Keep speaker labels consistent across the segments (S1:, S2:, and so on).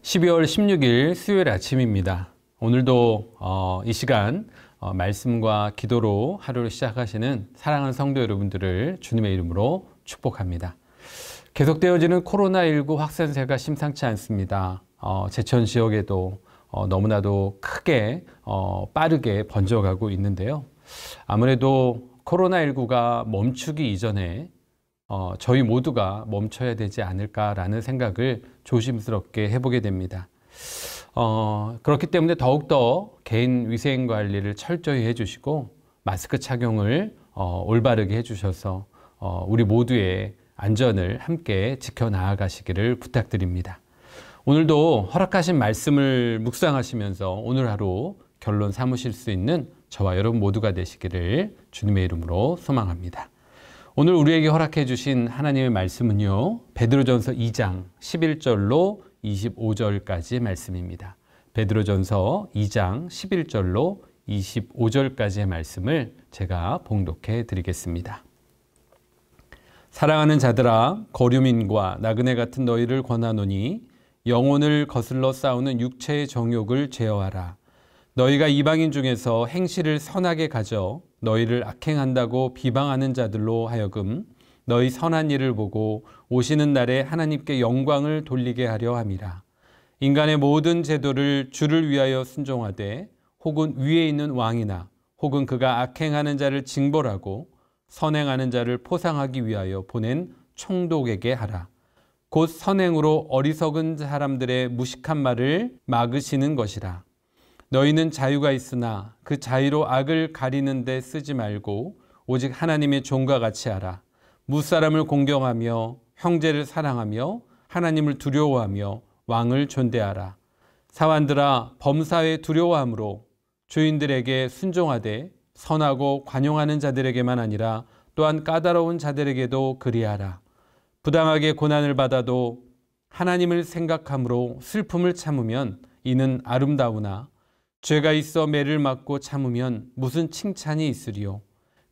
S1: 12월 16일 수요일 아침입니다. 오늘도 이 시간 말씀과 기도로 하루를 시작하시는 사랑하는 성도 여러분들을 주님의 이름으로 축복합니다. 계속되어지는 코로나19 확산세가 심상치 않습니다. 제천 지역에도 너무나도 크게 빠르게 번져가고 있는데요. 아무래도 코로나19가 멈추기 이전에 저희 모두가 멈춰야 되지 않을까라는 생각을 조심스럽게 해보게 됩니다. 그렇기 때문에 더욱더 개인 위생 관리를 철저히 해주시고 마스크 착용을 올바르게 해주셔서 우리 모두의 안전을 함께 지켜나가시기를 부탁드립니다. 오늘도 허락하신 말씀을 묵상하시면서 오늘 하루 결론 삼으실 수 있는 저와 여러분 모두가 되시기를 주님의 이름으로 소망합니다. 오늘 우리에게 허락해 주신 하나님의 말씀은요, 베드로전서 2장 11절로 25절까지의 말씀입니다. 베드로전서 2장 11절로 25절까지의 말씀을 제가 봉독해 드리겠습니다. 사랑하는 자들아, 거류민과 나그네 같은 너희를 권하노니 영혼을 거슬러 싸우는 육체의 정욕을 제어하라. 너희가 이방인 중에서 행실을 선하게 가져 너희를 악행한다고 비방하는 자들로 하여금 너희 선한 일을 보고 오시는 날에 하나님께 영광을 돌리게 하려 함이라. 인간의 모든 제도를 주를 위하여 순종하되 혹은 위에 있는 왕이나 혹은 그가 악행하는 자를 징벌하고 선행하는 자를 포상하기 위하여 보낸 총독에게 하라. 곧 선행으로 어리석은 사람들의 무식한 말을 막으시는 것이라. 너희는 자유가 있으나 그 자유로 악을 가리는 데 쓰지 말고 오직 하나님의 종과 같이 하라. 무사람을 공경하며 형제를 사랑하며 하나님을 두려워하며 왕을 존대하라. 사환들아, 범사에 두려워함으로 주인들에게 순종하되 선하고 관용하는 자들에게만 아니라 또한 까다로운 자들에게도 그리하라. 부당하게 고난을 받아도 하나님을 생각함으로 슬픔을 참으면 이는 아름다우나 죄가 있어 매를 맞고 참으면 무슨 칭찬이 있으리요.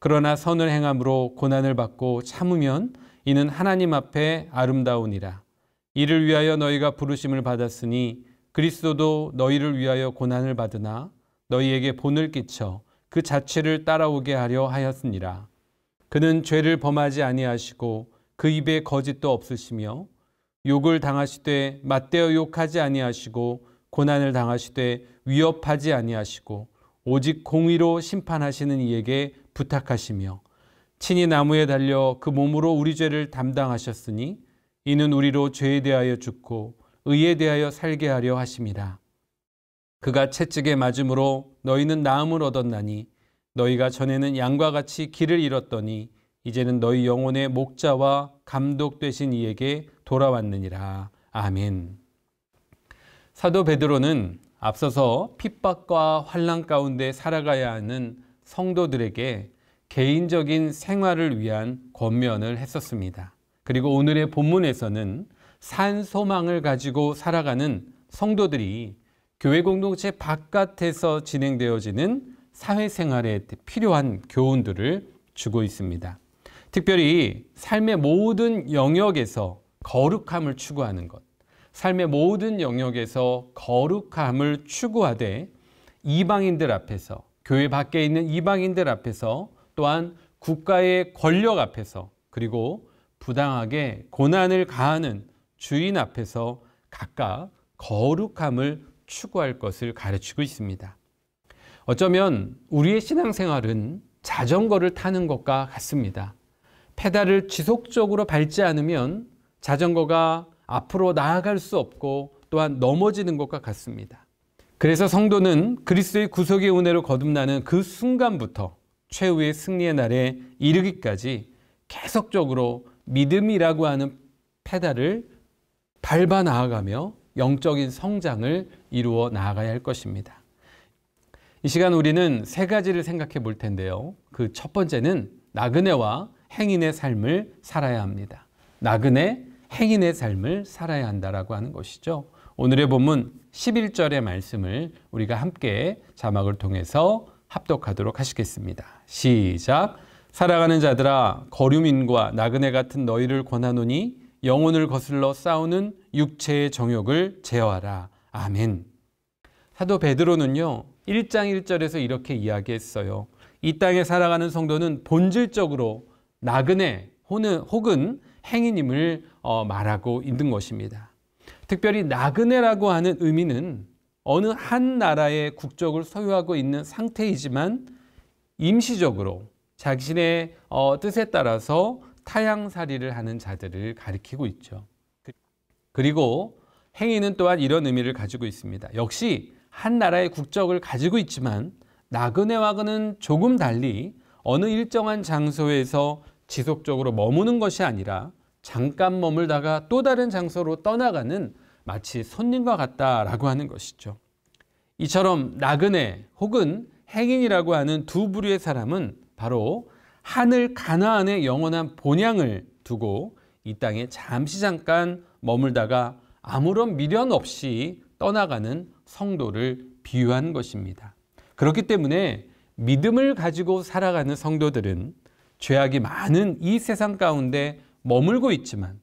S1: 그러나 선을 행함으로 고난을 받고 참으면 이는 하나님 앞에 아름다우니라. 이를 위하여 너희가 부르심을 받았으니 그리스도도 너희를 위하여 고난을 받으나 너희에게 본을 끼쳐 그 자체를 따라오게 하려 하였으니라. 그는 죄를 범하지 아니하시고 그 입에 거짓도 없으시며 욕을 당하시되 맞대어 욕하지 아니하시고 고난을 당하시되 위협하지 아니하시고 오직 공의로 심판하시는 이에게 부탁하시며 친히 나무에 달려 그 몸으로 우리 죄를 담당하셨으니 이는 우리로 죄에 대하여 죽고 의에 대하여 살게 하려 하심이라. 그가 채찍에 맞음으로 너희는 나음을 얻었나니 너희가 전에는 양과 같이 길을 잃었더니 이제는 너희 영혼의 목자와 감독 되신 이에게 돌아왔느니라. 아멘. 사도 베드로는 앞서서 핍박과 환난 가운데 살아가야 하는 성도들에게 개인적인 생활을 위한 권면을 했었습니다. 그리고 오늘의 본문에서는 산 소망을 가지고 살아가는 성도들이 교회 공동체 바깥에서 진행되어지는 사회생활에 필요한 교훈들을 주고 있습니다. 특별히 삶의 모든 영역에서 거룩함을 추구하는 것, 삶의 모든 영역에서 거룩함을 추구하되 이방인들 앞에서, 교회 밖에 있는 이방인들 앞에서, 또한 국가의 권력 앞에서, 그리고 부당하게 고난을 가하는 주인 앞에서 각각 거룩함을 추구할 것을 가르치고 있습니다. 어쩌면 우리의 신앙생활은 자전거를 타는 것과 같습니다. 페달을 지속적으로 밟지 않으면 자전거가 앞으로 나아갈 수 없고 또한 넘어지는 것과 같습니다. 그래서 성도는 그리스도의 구속의 은혜로 거듭나는 그 순간부터 최후의 승리의 날에 이르기까지 계속적으로 믿음이라고 하는 페달을 밟아 나아가며 영적인 성장을 이루어 나아가야 할 것입니다. 이 시간 우리는 세 가지를 생각해 볼 텐데요. 그 첫 번째는 나그네와 행인의 삶을 살아야 합니다. 나그네, 행인의 삶을 살아야 한다라고 하는 것이죠. 오늘의 본문 11절의 말씀을 우리가 함께 자막을 통해서 합독하도록 하시겠습니다. 시작. 사랑하는 자들아, 거류민과 나그네 같은 너희를 권하노니 영혼을 거슬러 싸우는 육체의 정욕을 제어하라. 아멘. 사도 베드로는요, 1장 1절에서 이렇게 이야기했어요. 이 땅에 살아가는 성도는 본질적으로 나그네 혹은 행인임을 말하고 있는 것입니다. 특별히 나그네라고 하는 의미는 어느 한 나라의 국적을 소유하고 있는 상태이지만 임시적으로 자신의 뜻에 따라서 타향살이를 하는 자들을 가리키고 있죠. 그리고 행인은 또한 이런 의미를 가지고 있습니다. 역시 한 나라의 국적을 가지고 있지만 나그네와는 조금 달리 어느 일정한 장소에서 지속적으로 머무는 것이 아니라 잠깐 머물다가 또 다른 장소로 떠나가는 마치 손님과 같다라고 하는 것이죠. 이처럼 나그네 혹은 행인이라고 하는 두 부류의 사람은 바로 하늘 가나안의 영원한 본향을 두고 이 땅에 잠깐 머물다가 아무런 미련 없이 떠나가는 성도를 비유한 것입니다. 그렇기 때문에 믿음을 가지고 살아가는 성도들은 죄악이 많은 이 세상 가운데 머물고 있지만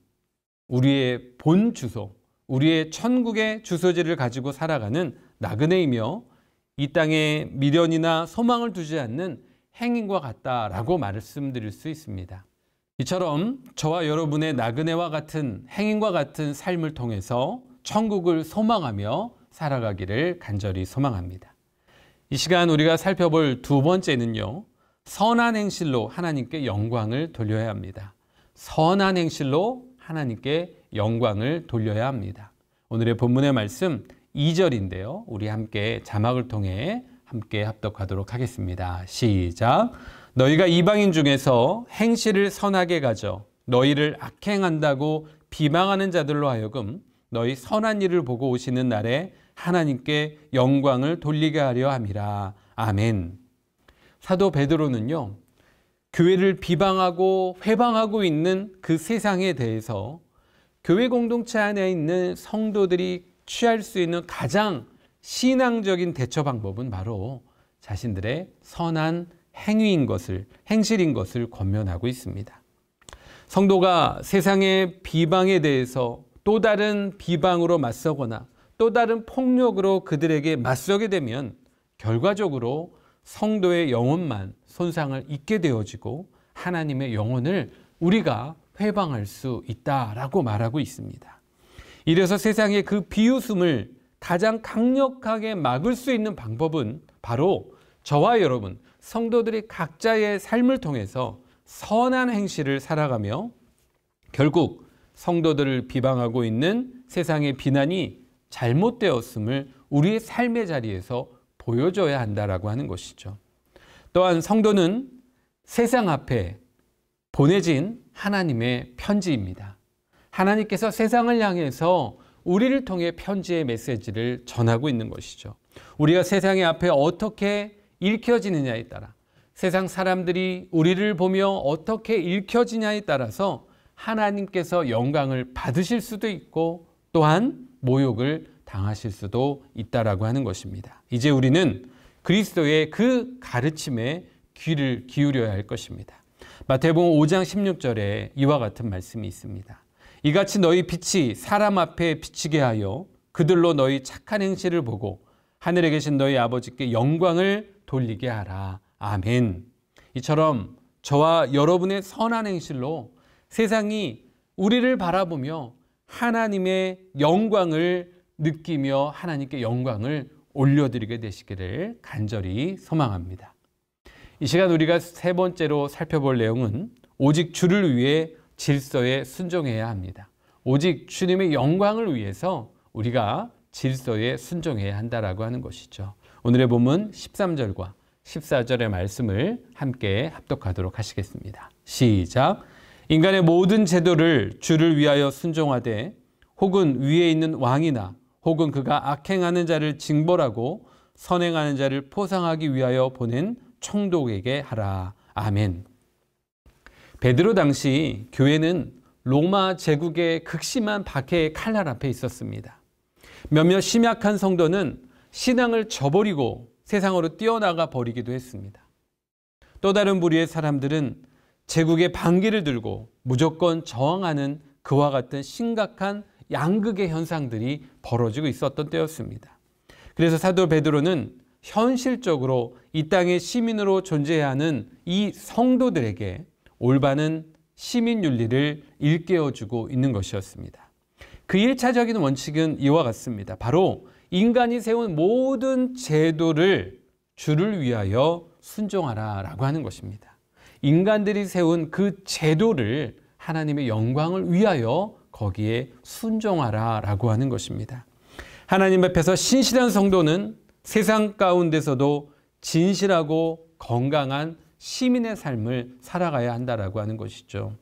S1: 우리의 본 주소, 우리의 천국의 주소지를 가지고 살아가는 나그네이며 이 땅에 미련이나 소망을 두지 않는 행인과 같다라고 말씀드릴 수 있습니다. 이처럼 저와 여러분의 나그네와 같은 행인과 같은 삶을 통해서 천국을 소망하며 살아가기를 간절히 소망합니다. 이 시간 우리가 살펴볼 두 번째는요, 선한 행실로 하나님께 영광을 돌려야 합니다. 선한 행실로 하나님께 영광을 돌려야 합니다. 오늘의 본문의 말씀 2절인데요. 우리 함께 자막을 통해 함께 합독하도록 하겠습니다. 시작. 너희가 이방인 중에서 행실을 선하게 가져 너희를 악행한다고 비방하는 자들로 하여금 너희 선한 일을 보고 오시는 날에 하나님께 영광을 돌리게 하려 함이라. 아멘. 사도 베드로는요, 교회를 비방하고 회방하고 있는 그 세상에 대해서 교회 공동체 안에 있는 성도들이 취할 수 있는 가장 신앙적인 대처 방법은 바로 자신들의 선한 행실인 것을 권면하고 있습니다. 성도가 세상의 비방에 대해서 또 다른 비방으로 맞서거나 또 다른 폭력으로 그들에게 맞서게 되면 결과적으로 성도의 영혼만 손상을 입게 되어지고 하나님의 영혼을 우리가 회방할 수 있다라고 말하고 있습니다. 이래서 세상의 그 비웃음을 가장 강력하게 막을 수 있는 방법은 바로 저와 여러분, 성도들이 각자의 삶을 통해서 선한 행실을 살아가며 결국 성도들을 비방하고 있는 세상의 비난이 잘못되었음을 우리의 삶의 자리에서 보여줘야 한다라고 하는 것이죠. 또한 성도는 세상 앞에 보내진 하나님의 편지입니다. 하나님께서 세상을 향해서 우리를 통해 편지의 메시지를 전하고 있는 것이죠. 우리가 세상의 앞에 어떻게 읽혀지느냐에 따라, 세상 사람들이 우리를 보며 어떻게 읽혀지냐에 따라서 하나님께서 영광을 받으실 수도 있고 또한 모욕을 당하실 수도 있다라고 하는 것입니다. 이제 우리는 그리스도의 그 가르침에 귀를 기울여야 할 것입니다. 마태복음 5장 16절에 이와 같은 말씀이 있습니다. 이같이 너희 빛이 사람 앞에 비치게 하여 그들로 너희 착한 행실을 보고 하늘에 계신 너희 아버지께 영광을 돌리게 하라. 아멘. 이처럼 저와 여러분의 선한 행실로 세상이 우리를 바라보며 하나님의 영광을 느끼며 하나님께 영광을 올려드리게 되시기를 간절히 소망합니다. 이 시간 우리가 세 번째로 살펴볼 내용은 오직 주를 위해 질서에 순종해야 합니다. 오직 주님의 영광을 위해서 우리가 질서에 순종해야 한다라고 하는 것이죠. 오늘의 본문 13절과 14절의 말씀을 함께 합독하도록 하시겠습니다. 시작. 인간의 모든 제도를 주를 위하여 순종하되 혹은 위에 있는 왕이나 혹은 그가 악행하는 자를 징벌하고 선행하는 자를 포상하기 위하여 보낸 총독에게 하라. 아멘. 베드로 당시 교회는 로마 제국의 극심한 박해의 칼날 앞에 있었습니다. 몇몇 심약한 성도는 신앙을 저버리고 세상으로 뛰어나가 버리기도 했습니다. 또 다른 부류의 사람들은 제국의 반기를 들고 무조건 저항하는 그와 같은 심각한 양극의 현상들이 벌어지고 있었던 때였습니다. 그래서 사도 베드로는 현실적으로 이 땅의 시민으로 존재해야 하는 이 성도들에게 올바른 시민 윤리를 일깨워주고 있는 것이었습니다. 그 1차적인 원칙은 이와 같습니다. 바로 인간이 세운 모든 제도를 주를 위하여 순종하라 라고 하는 것입니다. 인간들이 세운 그 제도를 하나님의 영광을 위하여 거기에 순종하라 라고 하는 것입니다. 하나님 앞에서 신실한 성도는 세상 가운데서도 진실하고 건강한 시민의 삶을 살아가야 한다라고 하는 것이죠.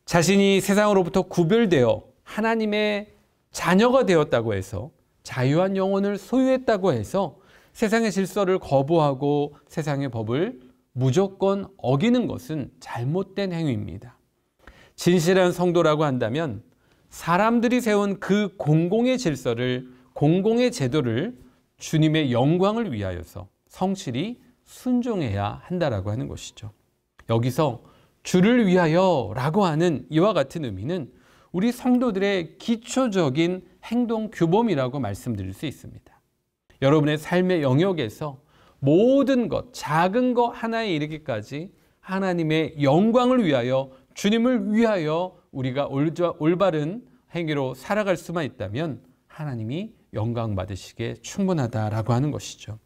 S1: 자신이 세상으로부터 구별되어 하나님의 자녀가 되었다고 해서 자유한 영혼을 소유했다고 해서 세상의 질서를 거부하고 세상의 법을 무조건 어기는 것은 잘못된 행위입니다. 진실한 성도라고 한다면 사람들이 세운 그 공공의 질서를, 공공의 제도를 주님의 영광을 위하여서 성실히 순종해야 한다라고 하는 것이죠. 여기서 주를 위하여 라고 하는 이와 같은 의미는 우리 성도들의 기초적인 행동 규범이라고 말씀드릴 수 있습니다. 여러분의 삶의 영역에서 모든 것, 작은 것 하나에 이르기까지 하나님의 영광을 위하여, 주님을 위하여 우리가 올바른 행위로 살아갈 수만 있다면 하나님이 영광 받으시기에 충분하다라고 하는 것이죠.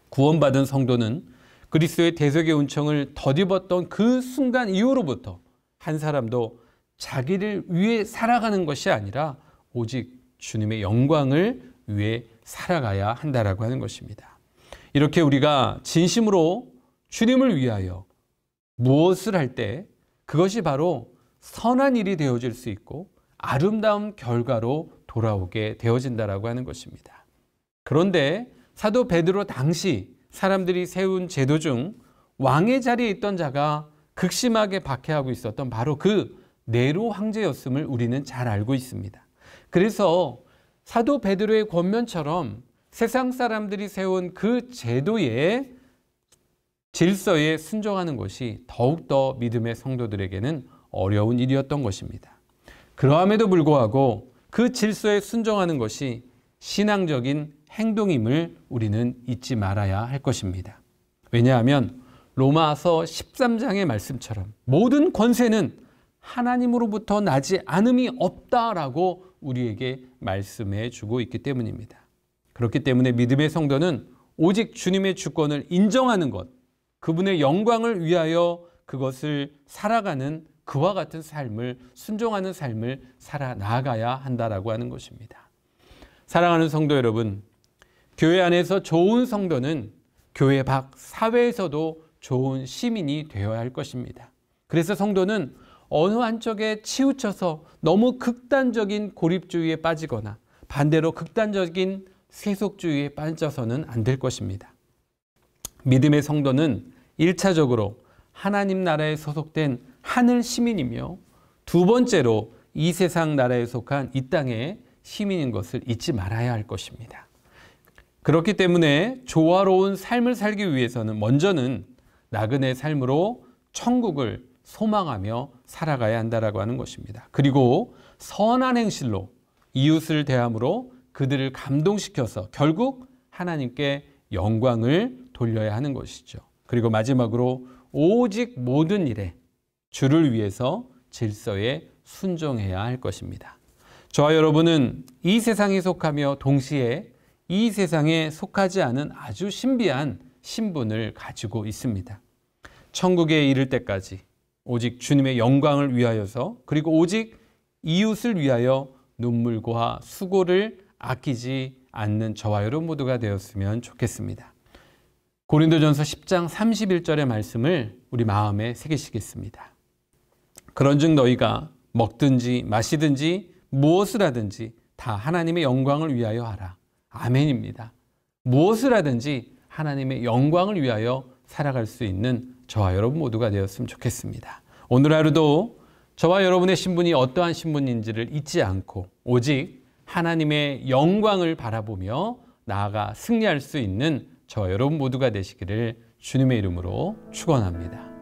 S1: 구원받은 성도는 그리스도의 대속의 은총을 덧입었던 그 순간 이후로부터 한 사람도 자기를 위해 살아가는 것이 아니라 오직 주님의 영광을 위해 살아가야 한다라고 하는 것입니다. 이렇게 우리가 진심으로 주님을 위하여 무엇을 할 때 그것이 바로 선한 일이 되어질 수 있고 아름다운 결과로 돌아오게 되어진다라고 하는 것입니다. 그런데 사도 베드로 당시 사람들이 세운 제도 중 왕의 자리에 있던 자가 극심하게 박해하고 있었던 바로 그 네로 황제였음을 우리는 잘 알고 있습니다. 그래서 사도 베드로의 권면처럼 세상 사람들이 세운 그 제도의 질서에 순종하는 것이 더욱더 믿음의 성도들에게는 어려운 일이었던 것입니다. 그러함에도 불구하고 그 질서에 순종하는 것이 신앙적인 행동임을 우리는 잊지 말아야 할 것입니다. 왜냐하면 로마서 13장의 말씀처럼 모든 권세는 하나님으로부터 나지 않음이 없다라고 우리에게 말씀해 주고 있기 때문입니다. 그렇기 때문에 믿음의 성도는 오직 주님의 주권을 인정하는 것, 그분의 영광을 위하여 그것을 살아가는 그와 같은 삶을, 순종하는 삶을 살아 나가야 한다라고 하는 것입니다. 사랑하는 성도 여러분, 교회 안에서 좋은 성도는 교회 밖 사회에서도 좋은 시민이 되어야 할 것입니다. 그래서 성도는 어느 한쪽에 치우쳐서 너무 극단적인 고립주의에 빠지거나 반대로 극단적인 세속주의에 빠져서는 안 될 것입니다. 믿음의 성도는 1차적으로 하나님 나라에 소속된 하늘 시민이며 두 번째로 이 세상 나라에 속한 이 땅의 시민인 것을 잊지 말아야 할 것입니다. 그렇기 때문에 조화로운 삶을 살기 위해서는 먼저는 나그네 삶으로 천국을 소망하며 살아가야 한다라고 하는 것입니다. 그리고 선한 행실로 이웃을 대함으로 그들을 감동시켜서 결국 하나님께 영광을 돌려야 하는 것이죠. 그리고 마지막으로 오직 모든 일에 주를 위해서 질서에 순종해야 할 것입니다. 저와 여러분은 이 세상에 속하며 동시에 이 세상에 속하지 않은 아주 신비한 신분을 가지고 있습니다. 천국에 이를 때까지 오직 주님의 영광을 위하여서 그리고 오직 이웃을 위하여 눈물과 수고를 아끼지 않는 저와 여러분 모두가 되었으면 좋겠습니다. 고린도전서 10장 31절의 말씀을 우리 마음에 새기시겠습니다. 그런즉 너희가 먹든지 마시든지 무엇을 하든지 다 하나님의 영광을 위하여 하라. 아멘입니다. 무엇을 하든지 하나님의 영광을 위하여 살아갈 수 있는 저와 여러분 모두가 되었으면 좋겠습니다. 오늘 하루도 저와 여러분의 신분이 어떠한 신분인지를 잊지 않고 오직 하나님의 영광을 바라보며 나아가 승리할 수 있는 저와 여러분 모두가 되시기를 주님의 이름으로 축원합니다.